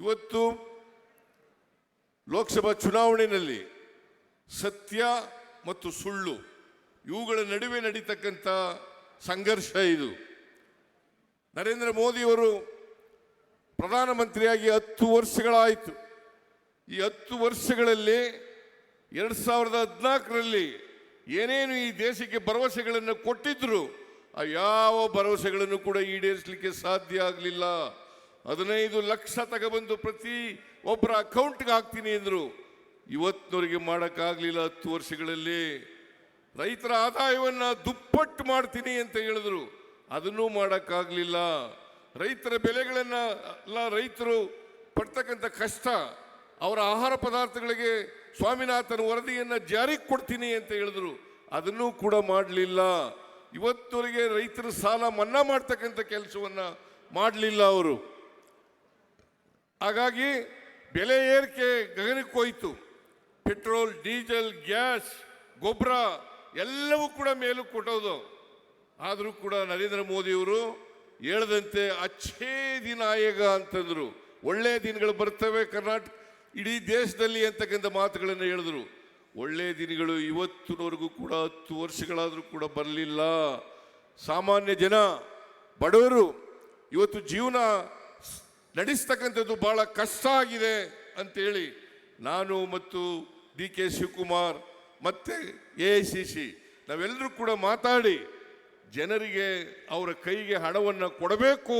ಇವತ್ತು ಲೋಕಸಭಾ ಚುನಾವಣೆಯಲ್ಲಿ ಸತ್ಯ ಮತ್ತು ಸುಳ್ಳು ಇವುಗಳ ನಡುವೆ ನಡೀತಕ್ಕಂಥ ಸಂಘರ್ಷ ಇದು. ನರೇಂದ್ರ ಮೋದಿಯವರು ಪ್ರಧಾನಮಂತ್ರಿಯಾಗಿ 10 ವರ್ಷಗಳಾಯಿತು. ಈ 10 ವರ್ಷಗಳಲ್ಲಿ 2014ರಲ್ಲಿ ಏನೇನು ಈ ದೇಶಕ್ಕೆ ಭರವಸೆಗಳನ್ನು ಕೊಟ್ಟಿದ್ರು ಆ ಯಾವ ಭರವಸೆಗಳನ್ನು ಕೂಡ ಈಡೇರಿಸಲಿಕ್ಕೆ ಸಾಧ್ಯ ಆಗಲಿಲ್ಲ. 15 ಲಕ್ಷ ತಗೊಬಂದು ಪ್ರತಿ ಒಬ್ಬರ ಅಕೌಂಟ್ಗೆ ಹಾಕ್ತೀನಿ ಅಂದರು. ಇವತ್ತಿನವರೆಗೆ ಮಾಡೋಕ್ಕಾಗಲಿಲ್ಲ. 10 ವರ್ಷಗಳಲ್ಲಿ ರೈತರ ಆದಾಯವನ್ನು ದುಪ್ಪಟ್ಟು ಮಾಡ್ತೀನಿ ಅಂತ ಹೇಳಿದ್ರು, ಅದನ್ನೂ ಮಾಡೋಕ್ಕಾಗಲಿಲ್ಲ. ರೈತರ ಬೆಲೆಗಳನ್ನು ರೈತರು ಪಡ್ತಕ್ಕಂಥ ಕಷ್ಟ, ಅವರ ಆಹಾರ ಪದಾರ್ಥಗಳಿಗೆ ಸ್ವಾಮಿನಾಥನ್ ವರದಿಯನ್ನು ಜಾರಿಗೆ ಕೊಡ್ತೀನಿ ಅಂತ ಹೇಳಿದ್ರು, ಅದನ್ನೂ ಕೂಡ ಮಾಡಲಿಲ್ಲ. ಇವತ್ತವರೆಗೆ ರೈತರ ಸಾಲ ಮನ್ನಾ ಮಾಡ್ತಕ್ಕಂಥ ಕೆಲಸವನ್ನು ಮಾಡಲಿಲ್ಲ ಅವರು. ಹಾಗಾಗಿ ಬೆಲೆ ಏರಿಕೆ ಗಗನಕ್ಕೆ ಹೋಯಿತು. ಪೆಟ್ರೋಲ್, ಡೀಸೆಲ್, ಗ್ಯಾಸ್, ಗೊಬ್ಬರ ಎಲ್ಲವೂ ಕೂಡ ಮೇಲೂ ಕೊಟ್ಟೋದು. ಆದರೂ ಕೂಡ ನರೇಂದ್ರ ಮೋದಿಯವರು ಹೇಳ್ದಂತೆ ಅಚ್ಚೇ ದಿನ ಆಯೇಗ ಅಂತಂದರು. ಒಳ್ಳೆಯ ದಿನಗಳು ಬರ್ತವೆ ಕರ್ನಾಟಕ ಇಡೀ ದೇಶದಲ್ಲಿ ಅಂತಕ್ಕಂಥ ಮಾತುಗಳನ್ನು ಹೇಳಿದ್ರು. ಒಳ್ಳೆಯ ದಿನಗಳು ಇವತ್ತಿನವರೆಗೂ ಕೂಡ 10 ವರ್ಷಗಳಾದರೂ ಕೂಡ ಬರಲಿಲ್ಲ. ಸಾಮಾನ್ಯ ಜನ, ಬಡವರು ಇವತ್ತು ಜೀವನ ನಡೆಸ್ತಕ್ಕಂಥದ್ದು ಬಹಳ ಕಷ್ಟ ಆಗಿದೆ ಅಂತೇಳಿ ನಾನು ಮತ್ತು DK ಶಿವಕುಮಾರ್ ಮತ್ತು AICC ನಾವೆಲ್ಲರೂ ಕೂಡ ಮಾತಾಡಿ ಜನರಿಗೆ ಅವರ ಕೈಗೆ ಹಣವನ್ನು ಕೊಡಬೇಕು,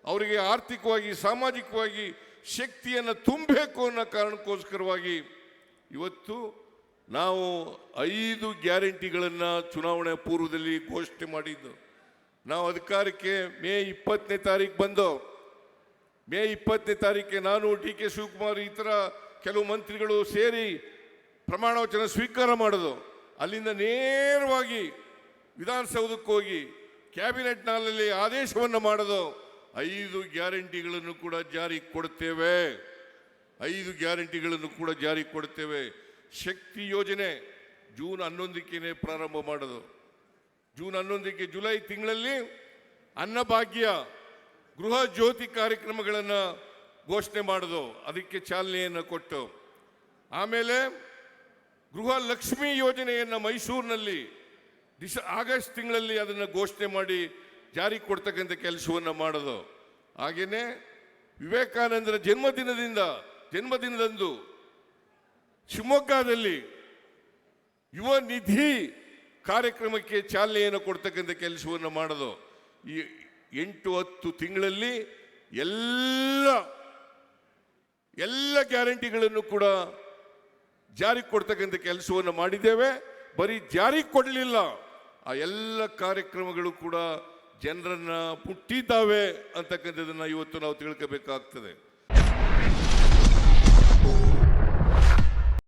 ಅವರಿಗೆ ಆರ್ಥಿಕವಾಗಿ ಸಾಮಾಜಿಕವಾಗಿ ಶಕ್ತಿಯನ್ನು ತುಂಬಬೇಕು ಅನ್ನೋ ಕಾರಣಕ್ಕೋಸ್ಕರವಾಗಿ ಇವತ್ತು ನಾವು 5 ಗ್ಯಾರಂಟಿಗಳನ್ನು ಚುನಾವಣೆ ಪೂರ್ವದಲ್ಲಿ ಘೋಷಣೆ ಮಾಡಿದ್ದು. ನಾವು ಅಧಿಕಾರಕ್ಕೆ ಮೇ 20ನೇ ತಾರೀಕು ಬಂದು, ಮೇ 20ನೇ ತಾರೀಕಿಗೆ ನಾನು DK ಶಿವಕುಮಾರ್ ಇತರ ಕೆಲವು ಮಂತ್ರಿಗಳು ಸೇರಿ ಪ್ರಮಾಣ ವಚನ ಸ್ವೀಕಾರ ಮಾಡೋದು. ಅಲ್ಲಿಂದ ನೇರವಾಗಿ ವಿಧಾನಸೌಧಕ್ಕೆ ಹೋಗಿ ಕ್ಯಾಬಿನೆಟ್ನಲ್ಲಿ ಆದೇಶವನ್ನು ಮಾಡೋದು. 5 ಗ್ಯಾರಂಟಿಗಳನ್ನು ಕೂಡ ಜಾರಿಗೆ ಕೊಡ್ತೇವೆ, 5 ಗ್ಯಾರಂಟಿಗಳನ್ನು ಕೂಡ ಜಾರಿಗೆ ಕೊಡ್ತೇವೆ. ಶಕ್ತಿ ಯೋಜನೆ ಜೂನ್ 11ಕ್ಕೆ ಪ್ರಾರಂಭ ಮಾಡೋದು. ಜೂನ್ 11ಕ್ಕೆ ಜುಲೈ ತಿಂಗಳಲ್ಲಿ ಅನ್ನಭಾಗ್ಯ, ಗೃಹ ಜ್ಯೋತಿ ಕಾರ್ಯಕ್ರಮಗಳನ್ನು ಘೋಷಣೆ ಮಾಡೋದು, ಅದಕ್ಕೆ ಚಾಲನೆಯನ್ನು ಕೊಟ್ಟು, ಆಮೇಲೆ ಗೃಹ ಲಕ್ಷ್ಮಿ ಯೋಜನೆಯನ್ನು ಮೈಸೂರಿನಲ್ಲಿ ಆಗಸ್ಟ್ ತಿಂಗಳಲ್ಲಿ ಅದನ್ನು ಘೋಷಣೆ ಮಾಡಿ ಜಾರಿಗೆ ಕೊಡ್ತಕ್ಕಂಥ ಕೆಲಸವನ್ನು ಮಾಡೋದು. ಹಾಗೆಯೇ ವಿವೇಕಾನಂದರ ಜನ್ಮದಿನದಂದು ಶಿವಮೊಗ್ಗದಲ್ಲಿ ಯುವ ನಿಧಿ ಕಾರ್ಯಕ್ರಮಕ್ಕೆ ಚಾಲನೆಯನ್ನು ಕೊಡ್ತಕ್ಕಂಥ ಕೆಲಸವನ್ನು ಮಾಡೋದು. ಈ 8-10 ತಿಂಗಳಲ್ಲಿ ಎಲ್ಲ ಗ್ಯಾರಂಟಿಗಳನ್ನು ಕೂಡ ಜಾರಿಗೆ ಕೊಡ್ತಕ್ಕಂಥ ಕೆಲಸವನ್ನು ಮಾಡಿದ್ದೇವೆ. ಬರೀ ಜಾರಿಗೆ ಕೊಡಲಿಲ್ಲ, ಆ ಎಲ್ಲ ಕಾರ್ಯಕ್ರಮಗಳು ಕೂಡ ಜನರನ್ನು ಮುಟ್ಟಿದ್ದಾವೆ ಅಂತಕ್ಕಂಥದ್ದನ್ನು ಇವತ್ತು ನಾವು ತಿಳ್ಕೋಬೇಕಾಗ್ತದೆ.